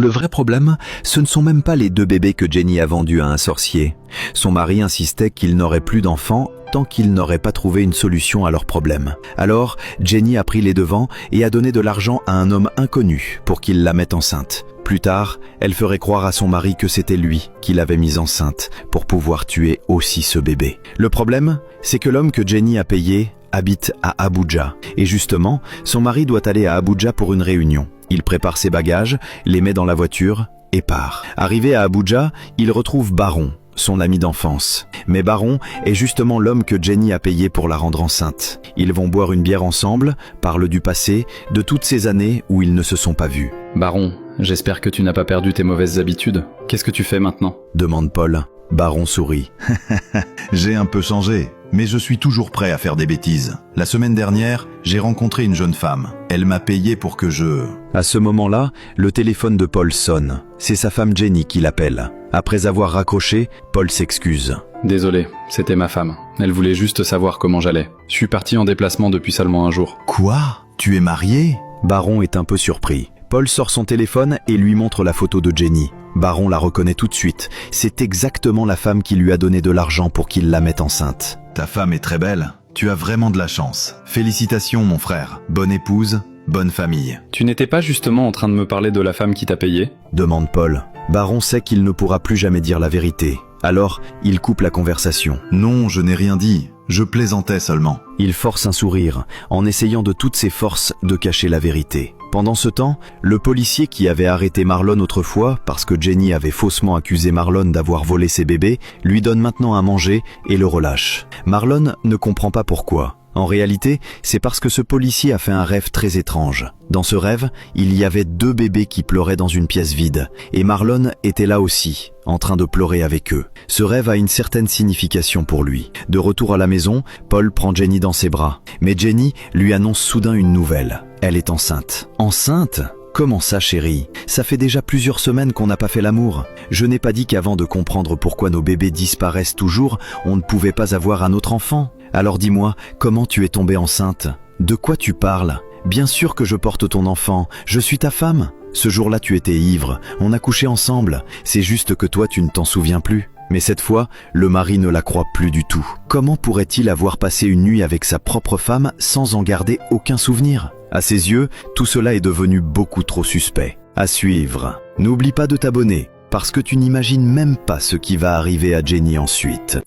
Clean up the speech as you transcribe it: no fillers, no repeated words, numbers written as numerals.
Le vrai problème, ce ne sont même pas les 2 bébés que Jenny a vendus à un sorcier. Son mari insistait qu'il n'aurait plus d'enfants tant qu'il n'aurait pas trouvé une solution à leur problème. Alors, Jenny a pris les devants et a donné de l'argent à un homme inconnu pour qu'il la mette enceinte. Plus tard, elle ferait croire à son mari que c'était lui qui l'avait mise enceinte pour pouvoir tuer aussi ce bébé. Le problème, c'est que l'homme que Jenny a payé habite à Abuja. Et justement, son mari doit aller à Abuja pour une réunion. Il prépare ses bagages, les met dans la voiture et part. Arrivé à Abuja, il retrouve Baron, son ami d'enfance. Mais Baron est justement l'homme que Jenny a payé pour la rendre enceinte. Ils vont boire une bière ensemble, parlent du passé, de toutes ces années où ils ne se sont pas vus. Baron, j'espère que tu n'as pas perdu tes mauvaises habitudes. Qu'est-ce que tu fais maintenant ? Demande Paul. Baron sourit. J'ai un peu changé, mais je suis toujours prêt à faire des bêtises. La semaine dernière, j'ai rencontré une jeune femme. Elle m'a payé pour que je... À ce moment-là, le téléphone de Paul sonne. C'est sa femme Jenny qui l'appelle. Après avoir raccroché, Paul s'excuse. Désolé, c'était ma femme. Elle voulait juste savoir comment j'allais. Je suis parti en déplacement depuis seulement un jour. Quoi ? Tu es marié ? Baron est un peu surpris. Paul sort son téléphone et lui montre la photo de Jenny. Baron la reconnaît tout de suite. C'est exactement la femme qui lui a donné de l'argent pour qu'il la mette enceinte. Ta femme est très belle. Tu as vraiment de la chance. Félicitations mon frère. Bonne épouse, bonne famille. Tu n'étais pas justement en train de me parler de la femme qui t'a payé ? Demande Paul. Baron sait qu'il ne pourra plus jamais dire la vérité. Alors, il coupe la conversation. Non, je n'ai rien dit. Je plaisantais seulement. Il force un sourire, en essayant de toutes ses forces de cacher la vérité. Pendant ce temps, le policier qui avait arrêté Marlon autrefois, parce que Jenny avait faussement accusé Marlon d'avoir volé ses bébés, lui donne maintenant à manger et le relâche. Marlon ne comprend pas pourquoi. En réalité, c'est parce que ce policier a fait un rêve très étrange. Dans ce rêve, il y avait 2 bébés qui pleuraient dans une pièce vide, et Marlon était là aussi, en train de pleurer avec eux. Ce rêve a une certaine signification pour lui. De retour à la maison, Paul prend Jenny dans ses bras. Mais Jenny lui annonce soudain une nouvelle. Elle est enceinte. Enceinte ? Comment ça, chérie ? Ça fait déjà plusieurs semaines qu'on n'a pas fait l'amour. Je n'ai pas dit qu'avant de comprendre pourquoi nos bébés disparaissent toujours, on ne pouvait pas avoir un autre enfant. Alors dis-moi, comment tu es tombée enceinte ? De quoi tu parles ? Bien sûr que je porte ton enfant, je suis ta femme. Ce jour-là tu étais ivre, on a couché ensemble, c'est juste que toi tu ne t'en souviens plus. Mais cette fois, le mari ne la croit plus du tout. Comment pourrait-il avoir passé une nuit avec sa propre femme sans en garder aucun souvenir ? À ses yeux, tout cela est devenu beaucoup trop suspect. À suivre. N'oublie pas de t'abonner, parce que tu n'imagines même pas ce qui va arriver à Jenny ensuite.